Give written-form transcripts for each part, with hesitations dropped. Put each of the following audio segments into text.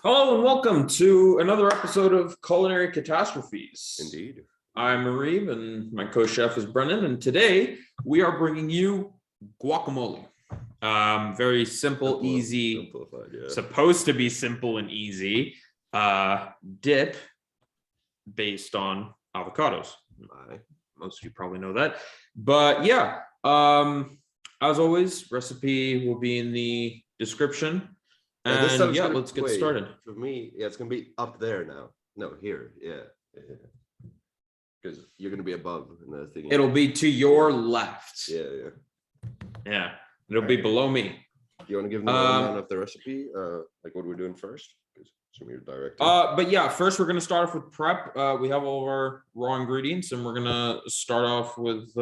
Hello and welcome to another episode of Culinary Catastrophes. Indeed. I'm Areeb and my co-chef is Brennan, and today we are bringing you guacamole. Very simple, easy, simplified, yeah. supposed to be simple and easy dip based on avocados. Most of you probably know that, but yeah, as always, recipe will be in the description. And yeah, let's get started. For me, yeah, it's gonna be up there now. No, here, yeah. Because you're gonna be above and the thing. It'll be to your left. Yeah. It'll be below me. Do you want to give me the rundown of the recipe? Like what we're doing first? Because you're directing. But yeah, first we're gonna start off with prep. We have all of our raw ingredients, and we're gonna start off with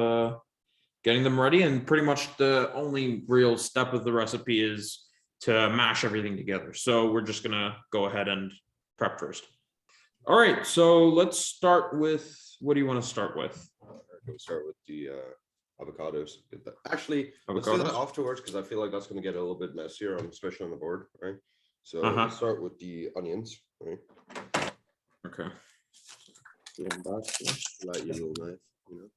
getting them ready. And pretty much the only real step of the recipe is to mash everything together. So we're just gonna go ahead and prep first. All right, so let's start with, what do you want to start with? We'll start with the avocados. Actually, let's Avocados? do that afterwards because I feel like that's gonna get a little bit messier, especially on the board, right? So let's start with the onions, right? Okay. Light your little knife, you know.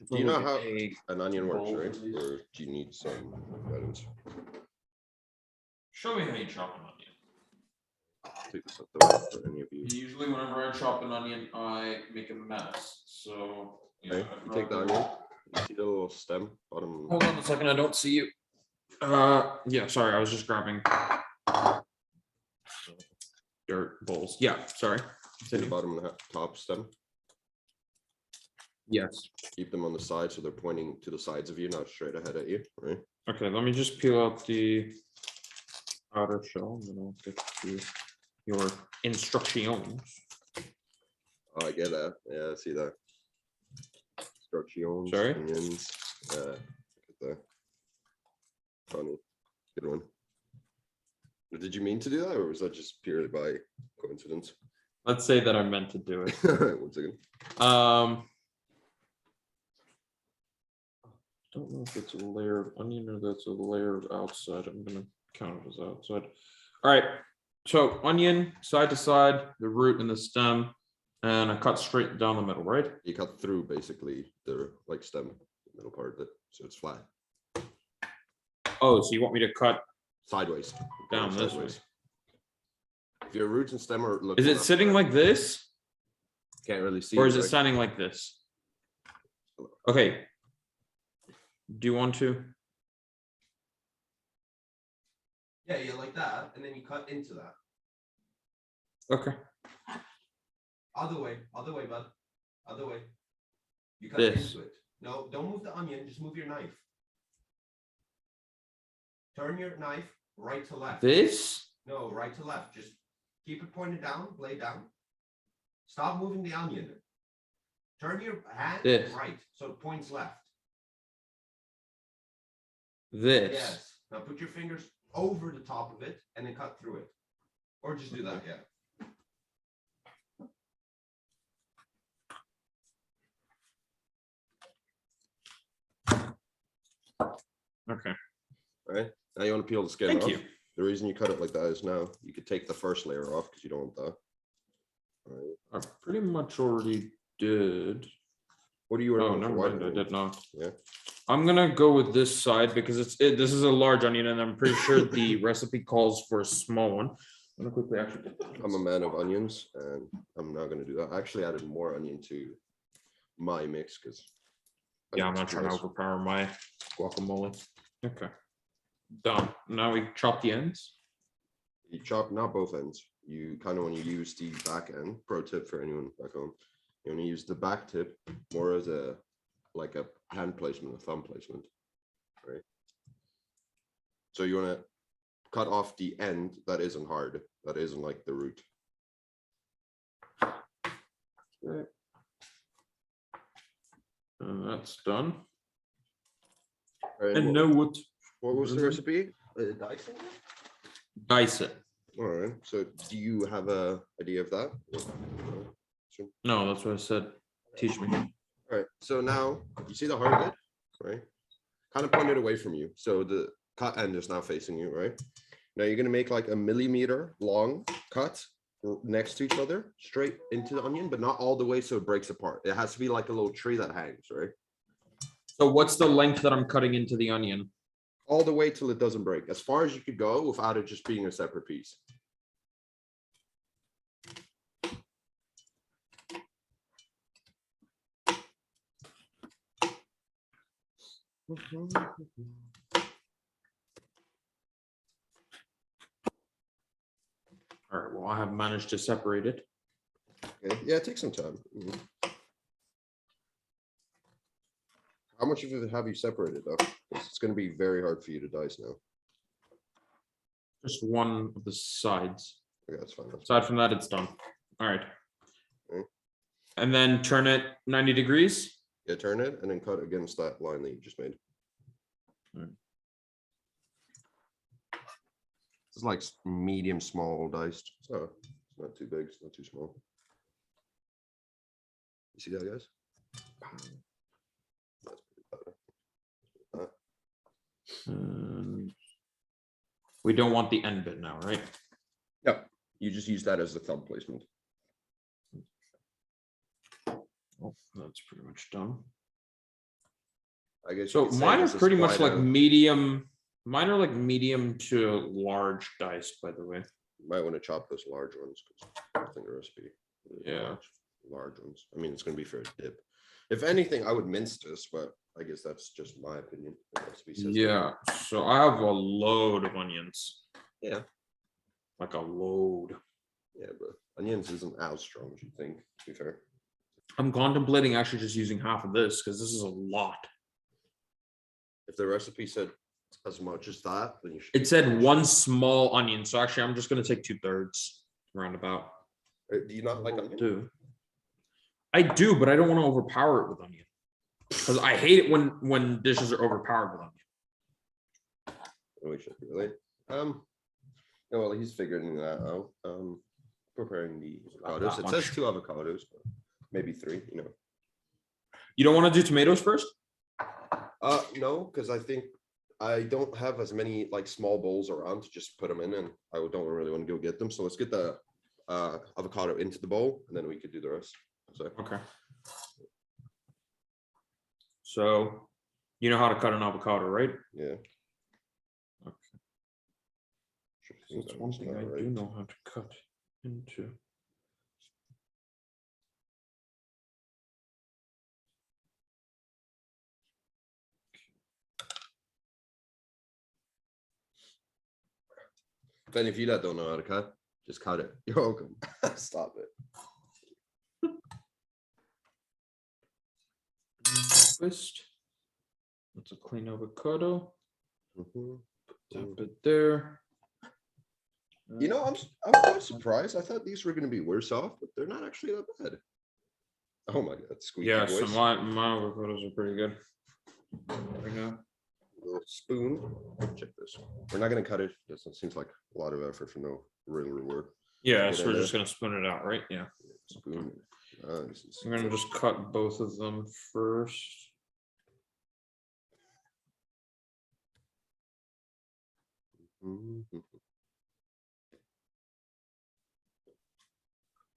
Do you know how an onion works, right? Or do you need some guidance? Show me how you chop an onion. Take this up the right for any of you. Usually whenever I chop an onion, I make a mess. So Okay, you take the onion, you see the little stem, bottom. Hold on a second, I don't see you. Yeah, sorry, I was just grabbing dirt bowls. Yeah, sorry. See the bottom and the top stem? Yes. Keep them on the side so they're pointing to the sides of you, not straight ahead at you, right? Okay, let me just peel out the outer shell, and then I'll get to your instructions. Oh, I get that. Yeah, I see that. Instructions. Sorry? Onions. Look at that. Funny. Good one. Did you mean to do that, or was that just purely by coincidence? Let's say that I meant to do it. One second. Don't know if it's a layer of onion or that's a layer of outside. I'm gonna count it as outside. All right, so onion side to side, the root and the stem, and I cut straight down the middle, right? You cut through basically the stem, the middle part of it, so it's flat. Oh, so you want me to cut sideways down this way? If your roots and stem are is it sitting like this? Can't really see. Or is it standing like this? Okay. Do you want to? Yeah, you like that, and then you cut into that. Okay. Other way, bud. Other way. You cut this. Into it. No, don't move the onion, just move your knife. Turn your knife right to left. This? No, right to left. Just keep it pointed down, blade down. Stop moving the onion. Turn your hand right, so it points left. This. Yes. Now put your fingers over the top of it and then cut through it. Or just do that, yeah. Okay. All right. Now you want to peel the skin off. Thank you. The reason you cut it like that is now you could take the first layer off because you don't want that. All right. I pretty much already did. What do you? Oh, never mind. I did not. Yeah. I'm gonna go with this side because this is a large onion, and I'm pretty sure the recipe calls for a small one. I'm gonna quickly actually. I'm a man of onions, and I'm not gonna do that. I actually added more onion to my mix because. Yeah, I'm not trying to overpower my guacamole. Okay. Done. Now we chop the ends. You chop not both ends. You kind of want to use the back end. Pro tip for anyone back home. You want to use the back tip more as a hand placement, a thumb placement, right? So you want to cut off the end that isn't hard, that isn't like the root. Okay. And that's done. Right, and what was the recipe? Dicing? Dice it. All right. So do you have a idea of that? No, that's what I said. Teach me. All right. So now you see the heart of it, right? Kind of pointed away from you. So the cut end is now facing you, right? Now you're gonna make like a millimeter long cut next to each other, straight into the onion, but not all the way so it breaks apart. It has to be like a little tree that hangs, right? So what's the length that I'm cutting into the onion? All the way till it doesn't break, as far as you could go without it just being a separate piece. All right, well, I have managed to separate it. Okay. Yeah, it takes some time. How much of it have you separated though? It's going to be very hard for you to dice now. Just one of the sides. Okay, that's fine. Aside from that, it's done. All right. Okay. And then turn it 90 degrees. Yeah, turn it and then cut against that line that you just made. Right. It's like medium small diced, so it's not too big, it's not too small. You see that, guys? That's pretty better. We don't want the end bit now, right? Yep. You just use that as the thumb placement. Oh, that's pretty much done. I guess. So mine are pretty much like medium. Mine are like medium to large diced, by the way. You might want to chop those large ones because I think the recipe. Yeah. Large ones. I mean, it's going to be for a dip. If anything, I would mince this, but I guess that's just my opinion. Yeah. So I have a load of onions. Yeah. Like a load. Yeah, but onions isn't as strong as you think, to be fair. I'm contemplating actually just using half of this because this is a lot. If the recipe said as much as that, then you should. It said one small onion. So actually, I'm just going to take 2/3 roundabout. Do you not like onion? I do, but I don't want to overpower it with onion because I hate it when dishes are overpowered with onion. We should really. Well, he's figuring that out. Preparing the avocados. It says 2 avocados, but maybe 3. You know. You don't want to do tomatoes first? No, because I think I don't have as many like small bowls around to just put them in, and I don't really want to go get them. So let's get the avocado into the bowl, and then we could do the rest. So. Okay. So, you know how to cut an avocado, right? Yeah. Okay. That's one thing I do know how to cut into. If any of you that don't know how to cut, just cut it. You're welcome. Stop it. Twist. That's a clean avocado. Mm-hmm. Put that bit there. You know, I'm quite surprised. I thought these were going to be worse off, but they're not actually that bad. Oh my god, squeaky voice. So my avocados are pretty good. There we go. Little spoon. Check this. We're not going to cut it because it seems like a lot of effort for no real reward. Yeah, so we're just going to spoon it out, right? Yeah. Spoon. I'm going to just cut both of them first. Mm-hmm.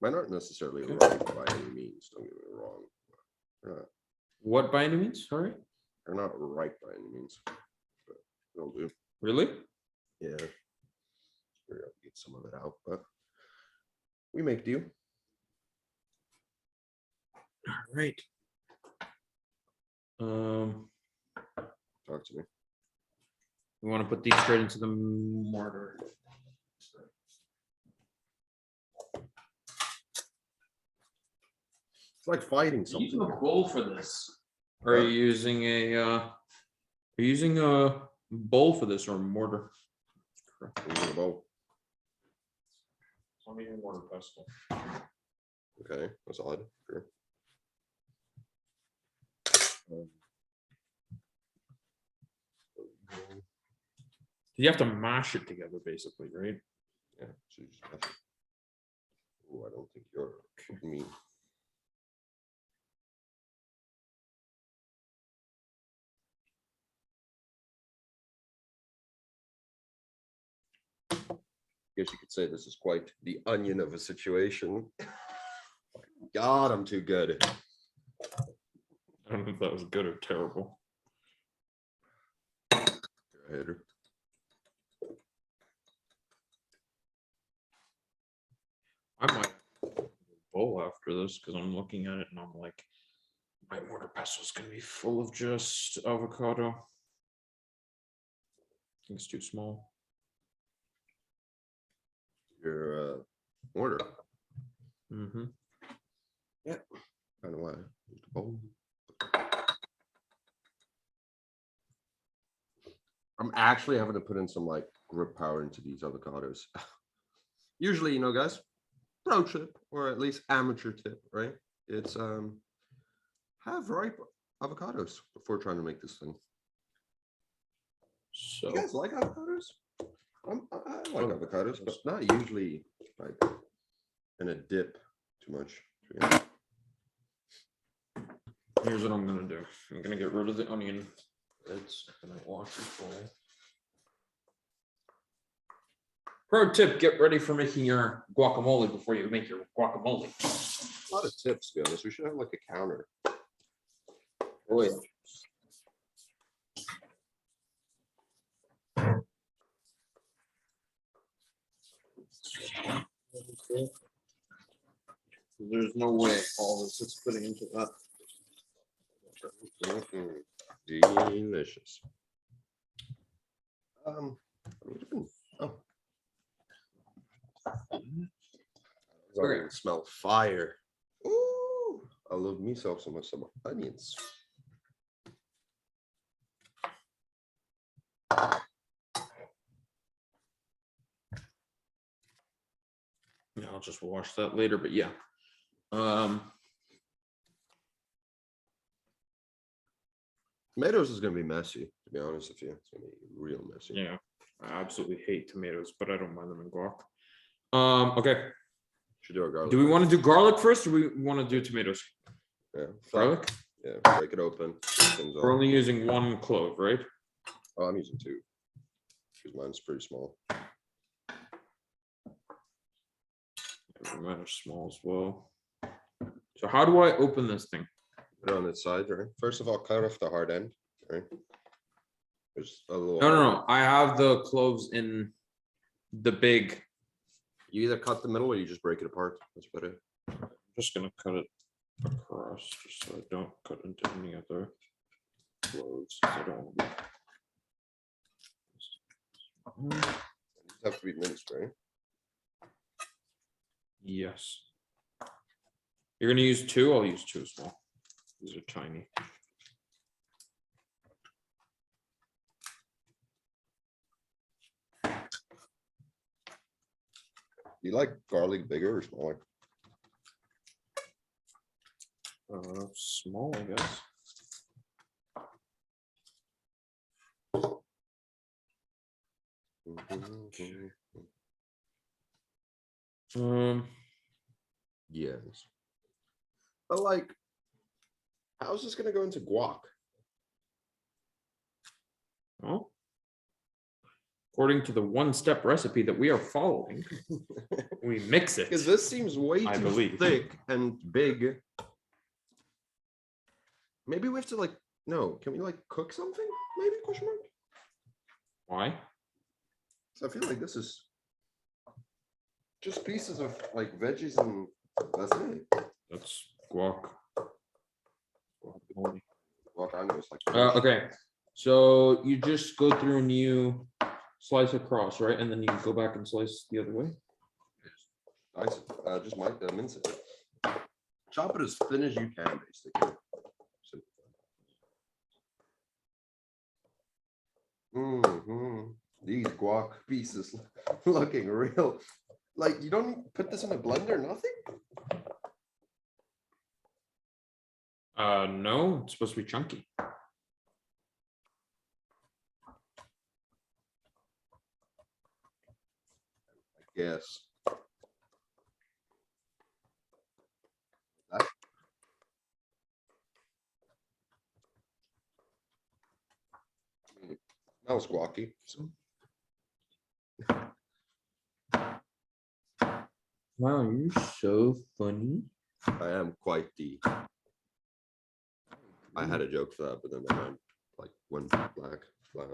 Mine aren't necessarily right by any means, don't get me wrong. What by any means? Sorry? They're not right by any means, but they'll do. Really? Yeah. We're gonna get some of it out, but we make do. All right. Talk to me. We want to put these straight into the mortar. It's like fighting Are you something. using a bowl for this? Or are you using a bowl for this or a mortar? Using a bowl. Let me use mortar pestle. Okay, that's odd. Sure. You have to mash it together, basically, right? Yeah. So you just have to. Oh, I don't think you're me. guess you could say this is quite the onion of a situation. God, I'm too good. I don't know if that was good or terrible. You're a hater. I might bowl after this because I'm looking at it and I'm like, my mortar pestle is going to be full of just avocado. I think it's too small. Your order. Mm-hmm. Yeah. Kind of why. I'm actually having to put in some like grip power into these avocados. Usually, you know, guys, pro tip or at least amateur tip, right? It's have ripe avocados before trying to make this thing. So You guys like avocados? I like avocados, but not usually like in a dip too much. here's what I'm gonna do. I'm gonna get rid of the onion. It's gonna wash it away. Pro tip: get ready for making your guacamole before you make your guacamole. A lot of tips, to be honest. We should have like a counter. Oh yeah. There's no way all this is putting into that. Delicious. Oh. Okay. Smell fire. Ooh, I love myself so much. Some onions. Yeah, I'll just wash that later, but yeah. Tomatoes is gonna be messy, to be honest with you. It's gonna be real messy. Yeah, I absolutely hate tomatoes, but I don't mind them in guac. Okay. Should do our garlic. Do we want to do garlic first, or we want to do tomatoes? Yeah. Garlic? Yeah, break it open. We're only using one clove, right? Oh, I'm using two. Because mine's pretty small. Mine are small as well. So how do I open this thing? Put it on its side, right? First of all, cut off the hard end, right? There's a little. No. I have the cloves in the big. You either cut the middle or you just break it apart. That's better. I'm just gonna cut it across just so I don't cut into any other cloves. I don't want to. These have to be minced, right? Yes. You're gonna use two? I'll use two as well. These are tiny. Do you like garlic bigger or smaller? Small, I guess. Yes. But like, how's this gonna go into guac? Well, according to the one-step recipe that we are following, we mix it. Because this seems way I too believe. thick and big. Maybe we have to like, no, can we like cook something? Maybe, question mark? Why? So I feel like this is just pieces of like veggies and that's it. That's guac. Guacamole. Guacamole is like Okay, so you just go through and you slice across, right? And then you go back and slice the other way. Nice. Just mince it. Chop it as thin as you can, basically. These guac pieces looking real. Like, you don't put this in a blender, nothing? No, it's supposed to be chunky. Yes. Smells guacky. So. Wow, you're so funny. I am quite the. I had a joke for that, but then I like went black.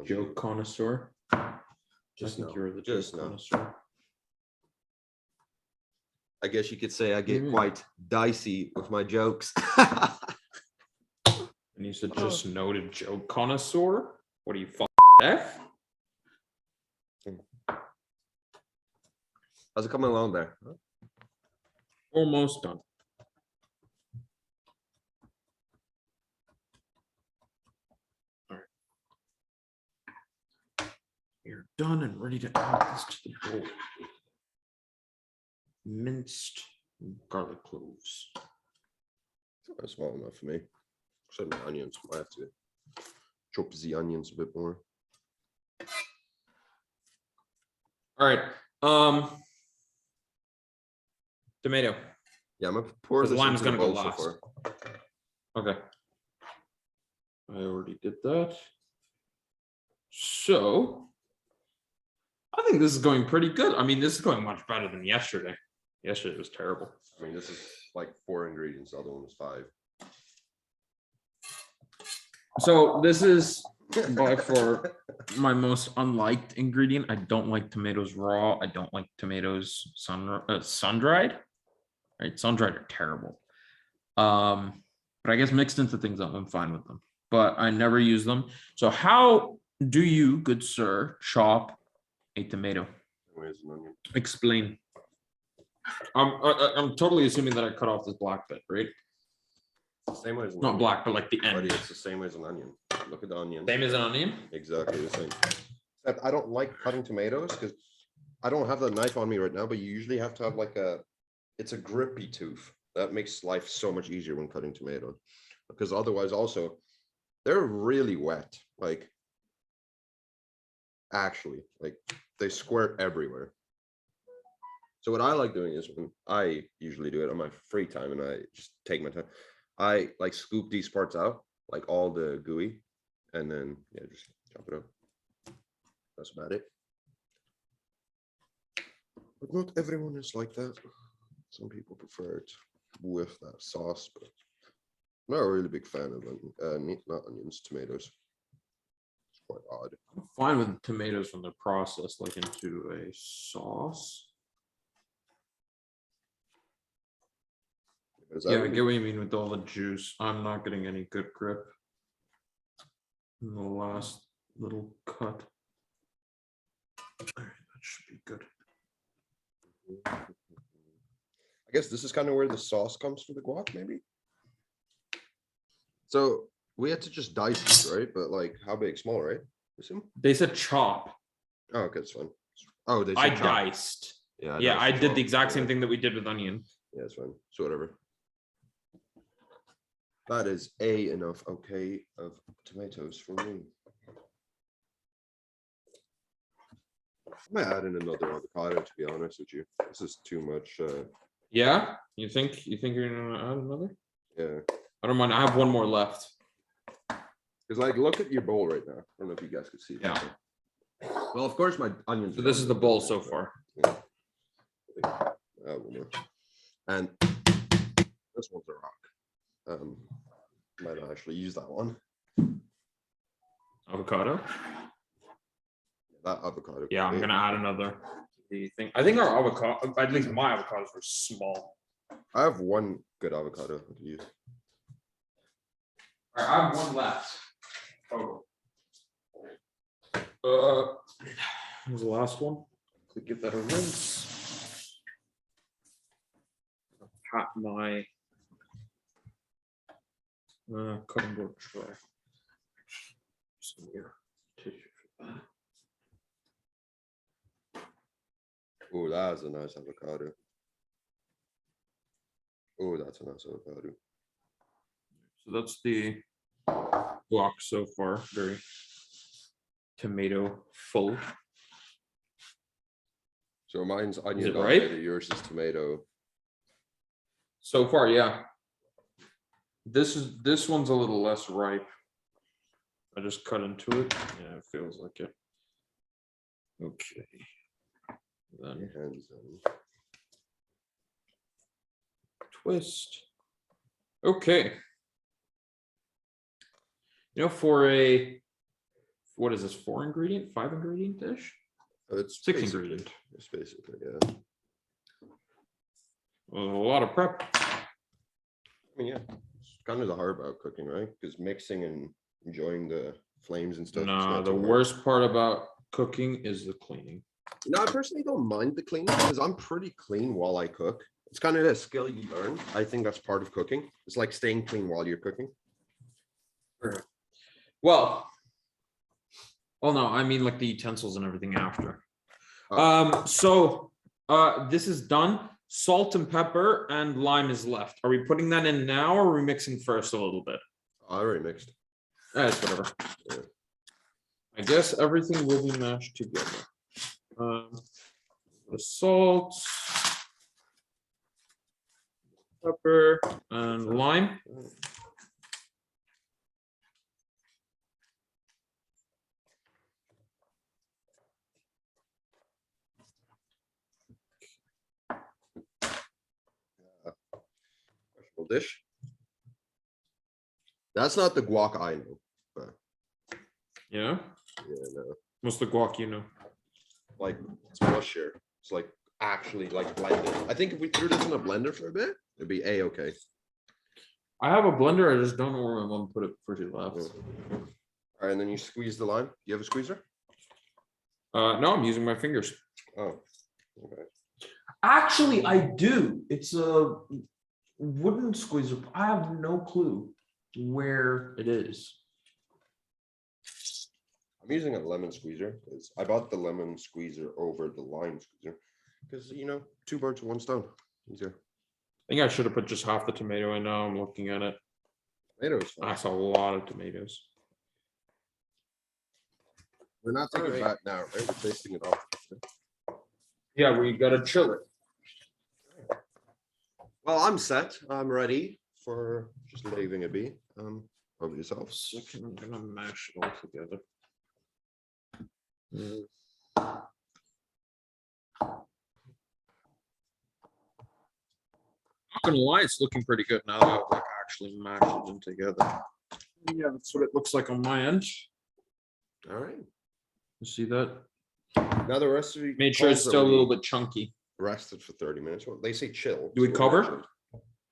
Joke connoisseur. Just I think now. you're the Just joke now. connoisseur. I guess you could say I get quite dicey with my jokes. And you said just noted joke connoisseur. What are you F? How's it coming along there? Almost done. All right. You're done and ready to add this to the bowl. Minced garlic cloves. That's small enough for me. Except the onions. I have to chop the onions a bit more. All right. Tomato. Yeah, I'm gonna pour The this lime's into gonna the go bowl so last. far. Okay. I already did that. So I think this is going pretty good. I mean, this is going much better than yesterday. Yesterday was terrible. I mean, this is like 4 ingredients. The other one was 5. So this is by far my most unliked ingredient. I don't like tomatoes raw. I don't like tomatoes sun-dried. Right, sun-dried are terrible. But I guess mixed into things, I'm fine with them. But I never use them. So how do you, good sir, chop a tomato? Where's an onion? Explain. I'm totally assuming that I cut off this black bit, right? Same way as an Not onion. black, but like the end. Buddy, it's the same way as an onion. Look at the onion. Same as an onion? Exactly the same. Except I don't like cutting tomatoes because I don't have the knife on me right now, but you usually have to have like it's a grippy tooth. That makes life so much easier when cutting tomatoes. Because otherwise also, they're really wet. Like, actually, like they squirt everywhere. So what I like doing is when I usually do it on my free time and I just take my time, I like scoop these parts out, like all the gooey, and then yeah, just chop it up. That's about it. But not everyone is like that. Some people prefer it with that sauce, but I'm not a really big fan of not onions, tomatoes. It's quite odd. I'm fine with tomatoes when they're processed like into a sauce. Yeah, I get what you mean with all the juice. I'm not getting any good grip in the last little cut. All right, that should be good. I guess this is kind of where the sauce comes for the guac, maybe. So we had to just dice this, right? But like, how big? Small, right? Assume. They said chop. Oh, okay, it's fine. Oh, they said I chop. diced. Yeah, I did the exact same thing that we did with onion. Yeah, it's fine. So whatever. That is enough okay of tomatoes for me. I might add in another avocado, to be honest with you. This is too much. Yeah, you think you're gonna add another? Yeah. I don't mind. I have one more left. Because like, look at your bowl right now. I don't know if you guys could see that. Yeah. Well, of course, my onions. So this is the bowl so far. Yeah. And this one's a rock. Might not actually use that one. Avocado. That avocado. Yeah, I'm gonna add another. Do you think? I think our avocado, at least my avocados, were small. I have one good avocado to use. All right, I have one left. Oh. Here's the last one. To give that a rinse. Pat my cutting board tray. Some more tissue for that. Oh, that's a nice avocado. Oh, that's a nice avocado. So that's the guac so far. Very tomato full. So mine's onion right? dominated, yours is tomato. So far, yeah. This one's a little less ripe. I just cut into it. Yeah, it feels like it. Okay. Then Hands on. twist. Okay. For what is this? 4-ingredient, 5-ingredient dish? It's 6-ingredient. It's basically, yeah. A lot of prep. I mean, yeah, it's kind of the hard about cooking, right? Because mixing and enjoying the flames and stuff. It's Nah, not the too hard. worst part about cooking is the cleaning. No, I personally don't mind the cleaning because I'm pretty clean while I cook. It's kind of a skill you learn. I think that's part of cooking. It's like staying clean while you're cooking. Well, no, I mean like the utensils and everything after. Oh. So this is done. Salt and pepper and lime is left. Are we putting that in now, or are we mixing first a little bit? I already mixed. That's whatever. Yeah. I guess everything will be mashed together. The salt, pepper, and lime. Vegetable dish. That's not the guac I know. But Yeah. yeah, no. What's the guac you know? Like it's mushier. It's like actually like blended. I think if we threw this in a blender for a bit, it'd be a-okay. I have a blender. I just don't know where I'm going to put it for you left. Yeah. All right, and then you squeeze the lime. You have a squeezer? No, I'm using my fingers. Oh, okay. Actually, I do. It's a wooden squeezer. I have no clue where it is. I'm using a lemon squeezer because I bought the lemon squeezer over the lime squeezer because, you know, 2 birds with 1 stone. Easier. I think I should have put just half the tomato in. Now I'm looking at it. Tomatoes. That's a lot of tomatoes. We're not taking it back now, right? We're tasting it off. Yeah, we gotta chill it. Well, I'm set. I'm ready for just leaving it be. Over yourself. I'm gonna mash it all together. Not gonna lie, it's looking pretty good now that I've like actually mashed them together. Yeah, that's what it looks like on my end. All right. You see that? Now the recipe. Made sure it's calls that still a we little bit chunky. rested for 30 minutes. Well, they say chill. Do we so cover? chilled.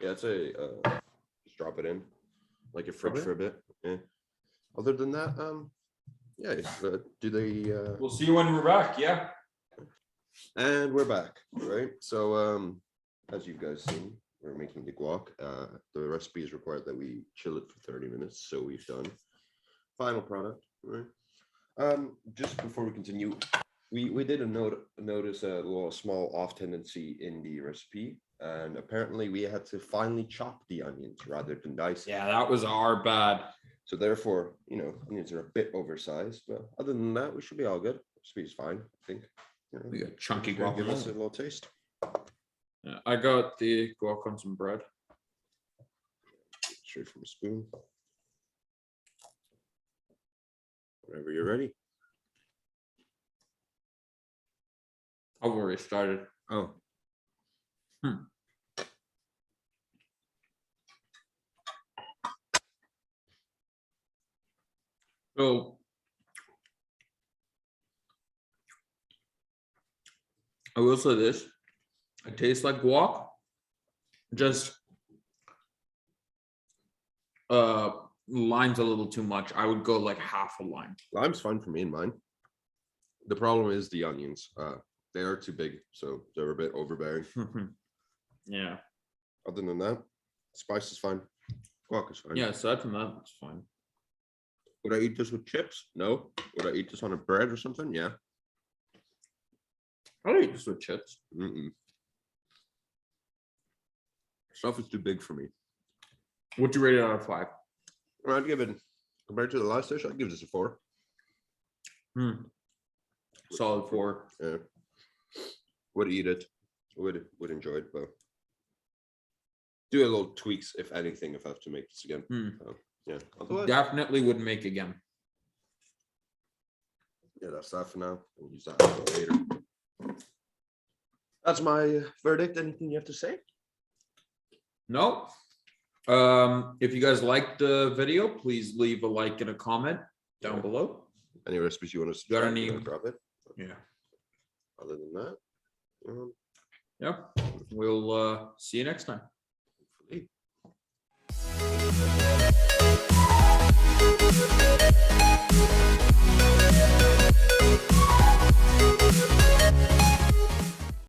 Yeah, it's a just drop it in like a fridge Okay. for a bit. Yeah. Other than that, yeah. Do they? We'll see you when we're back. Yeah. And we're back, right? So, as you guys seen, we're making the guac. The recipe is required that we chill it for 30 minutes. So we've done final product, right? Just before we continue, we did notice a little small off tendency in the recipe, and apparently we had to finally chop the onions rather than dice. Yeah, that was our bad. So therefore, you know, onions are a bit oversized, but other than that, we should be all good. Recipe is fine, I think. You know, We got chunky give us a guacamole. little taste. Yeah, I got the guac on some bread. Straight from a spoon. Whenever you're ready. I've already started. Oh. So I will say this. It tastes like guac. Just lime's a little too much. I would go like half a lime. Lime's fine for me and mine. The problem is the onions. They are too big, so they're a bit overbearing. Yeah. Other than that, spice is fine. Guac is fine. Yeah, aside from that, it's fine. Would I eat this with chips? No. Would I eat this on a bread or something? Yeah. I'll eat this with chips. Stuff is too big for me. What'd you rate it out of 5? I'd give it, compared to the last dish, I'd give this a 4. Solid 4. Yeah. Would eat it. Would enjoy it, but do a little tweaks if anything if I have to make this again. So, yeah. Otherwise, Definitely would make again. yeah, that's that for now. We'll use that a little later. That's my verdict. Anything you have to say? No. If you guys liked the video, please leave a like and a comment down below. Any recipes you want us to Got try, any- grab it. Yeah. Other than that, Yep. We'll see you next time.